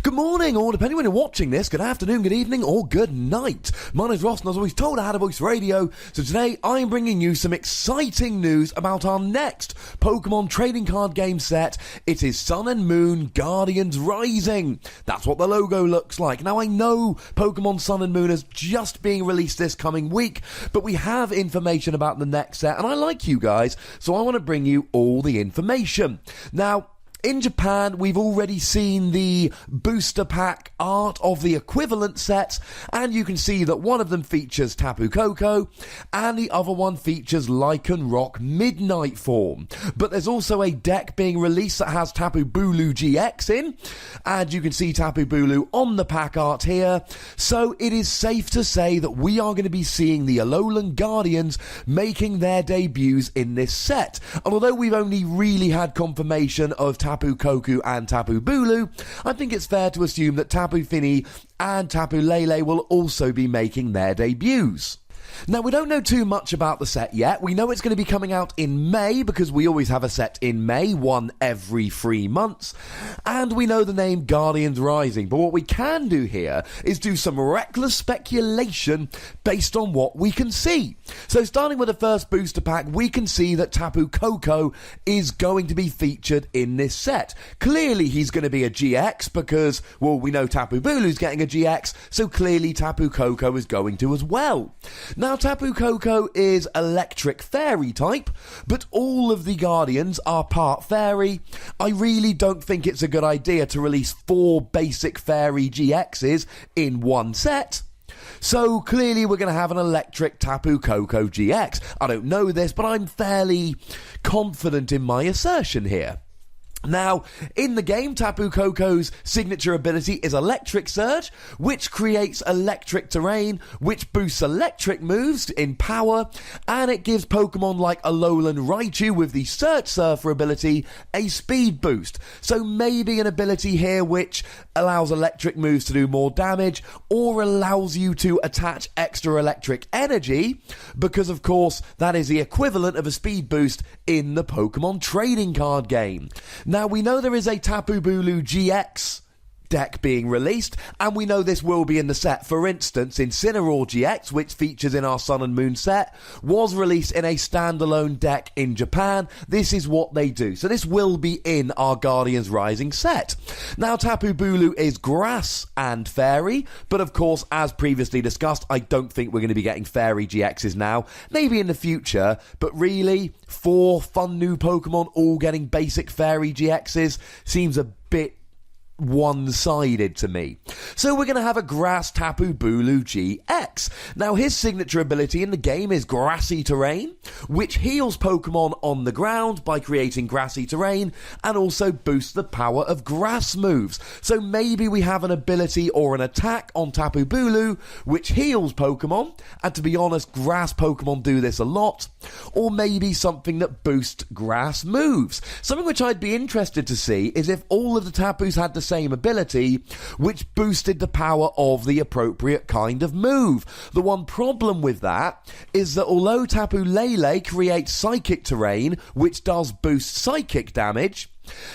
Good morning, or depending when you're watching this, good afternoon, good evening, or good night. My name's Ross, and as always told, I had a voice radio. So today, I'm bringing you some exciting news about our next Pokemon trading card game set. It is Sun and Moon Guardians Rising. That's what the logo looks like. Now, I know Pokemon Sun and Moon is just being released this coming week, but we have information about the next set, and I like you guys, so I want to bring you all the information. Now, in Japan, we've already seen the booster pack art of the equivalent sets, and you can see that one of them features Tapu Koko, and the other one features Lycanroc Midnight form. But there's also a deck being released that has Tapu Bulu GX in, and you can see Tapu Bulu on the pack art here. So it is safe to say that we are going to be seeing the Alolan Guardians making their debuts in this set. And although we've only really had confirmation of Tapu Koko and Tapu Bulu, I think it's fair to assume that Tapu Fini and Tapu Lele will also be making their debuts. Now, we don't know too much about the set yet. We know it's going to be coming out in May, because we always have a set in May, one every 3 months. And we know the name Guardians Rising. But what we can do here is do some reckless speculation based on what we can see. So starting with the first booster pack, we can see that Tapu Koko is going to be featured in this set. Clearly, he's going to be a GX because, well, we know Tapu Bulu's getting a GX, so clearly Tapu Koko is going to as well. Now, Tapu Koko is electric fairy type, but all of the Guardians are part fairy. I really don't think it's a good idea to release 4 basic fairy GXs in one set. So clearly we're going to have an electric Tapu Koko GX. I don't know this, but I'm fairly confident in my assertion here. Now, in the game, Tapu Koko's signature ability is Electric Surge, which creates electric terrain, which boosts electric moves in power, and it gives Pokemon like Alolan Raichu with the Search Surfer ability a speed boost. So maybe an ability here which allows electric moves to do more damage, or allows you to attach extra electric energy, because of course that is the equivalent of a speed boost in the Pokemon trading card game. Now, we know there is a Tapu Bulu GX deck being released, and we know this will be in the set. For instance, Incineroar GX, which features in our Sun and Moon set, was released in a standalone deck in Japan. This is what they do. So this will be in our Guardians Rising set. Now, Tapu Bulu is grass and fairy, but of course, as previously discussed, I don't think we're going to be getting fairy GXs now. Maybe in the future, but really, 4 fun new Pokemon all getting basic fairy GXs seems a bit one-sided to me. So we're going to have a grass Tapu Bulu GX. Now, his signature ability in the game is Grassy Terrain, which heals Pokemon on the ground by creating grassy terrain, and also boosts the power of grass moves. So maybe we have an ability or an attack on Tapu Bulu which heals Pokemon, and to be honest, grass Pokemon do this a lot. Or maybe something that boosts grass moves. Something which I'd be interested to see is if all of the Tapus had the same ability, which boosted the power of the appropriate kind of move. The one problem with that is that although Tapu Lele creates psychic terrain, which does boost psychic damage,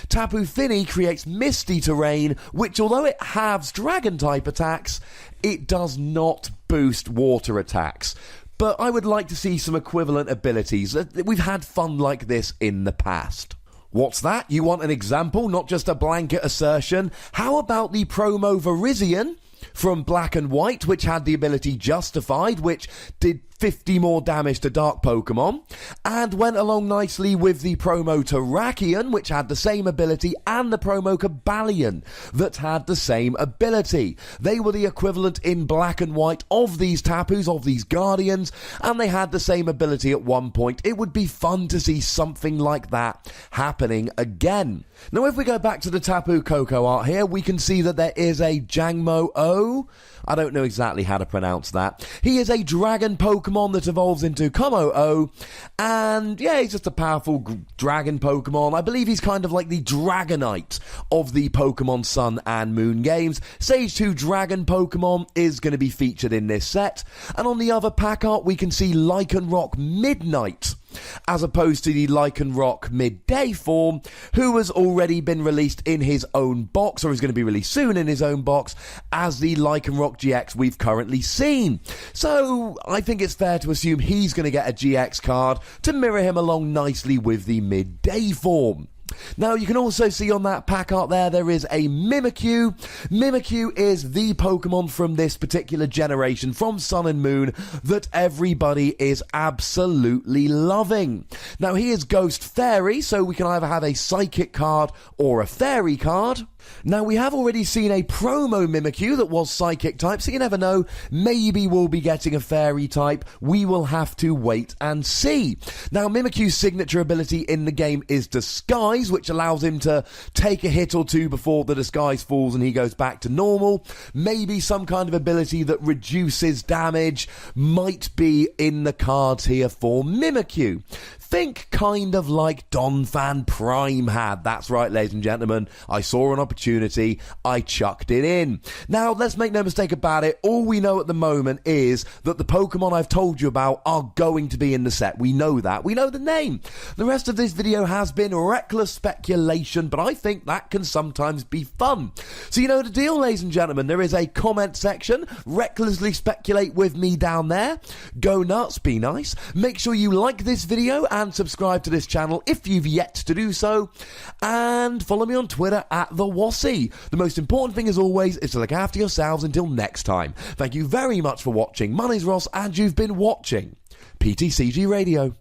Tapu Fini creates misty terrain, which although it halves dragon type attacks, it does not boost water attacks. But I would like to see some equivalent abilities. We've had fun like this in the past. What's that? You want an example, not just a blanket assertion? How about the promo Virizion from Black and White, which had the ability Justified, which did 50 more damage to Dark Pokemon, and went along nicely with the promo Terrakion, which had the same ability, and the promo Cobalion, that had the same ability. They were the equivalent in Black and White of these Tapus, of these Guardians, and they had the same ability at one point. It would be fun to see something like that happening again. Now, if we go back to the Tapu Koko art here, we can see that there is a Jangmo-o. I don't know exactly how to pronounce that. He is a dragon Pokemon that evolves into Kommo-o, and yeah, he's just a powerful dragon Pokemon. I believe he's kind of like the Dragonite of the Pokemon Sun and Moon games. Stage 2 dragon Pokemon is going to be featured in this set, and on the other pack art we can see Lycanroc Midnight, as opposed to the Lycanroc midday form, who has already been released in his own box, or is going to be released soon in his own box, as the Lycanroc GX we've currently seen. So I think it's fair to assume he's going to get a GX card to mirror him along nicely with the midday form. Now, you can also see on that pack art there is a Mimikyu. Mimikyu is the Pokemon from this particular generation, from Sun and Moon, that everybody is absolutely loving. Now, he is Ghost Fairy, so we can either have a Psychic card or a Fairy card. Now, we have already seen a promo Mimikyu that was Psychic type, so you never know, maybe we'll be getting a Fairy type. We will have to wait and see. Now, Mimikyu's signature ability in the game is Disguise, which allows him to take a hit or two before the disguise falls and he goes back to normal. Maybe some kind of ability that reduces damage might be in the cards here for Mimikyu. Think kind of like Donphan Prime had. That's right, ladies and gentlemen. I saw an opportunity. I chucked it in. Now, let's make no mistake about it. All we know at the moment is that the Pokemon I've told you about are going to be in the set. We know that. We know the name. The rest of this video has been reckless speculation, but I think that can sometimes be fun. So you know the deal, ladies and gentlemen. There is a comment section. Recklessly speculate with me down there. Go nuts. Be nice. Make sure you like this video and subscribe to this channel if you've yet to do so, and follow me on Twitter at The Wassy. The most important thing, as always, is to look after yourselves until next time. Thank you very much for watching. My name's Ross, and you've been watching PTCG Radio.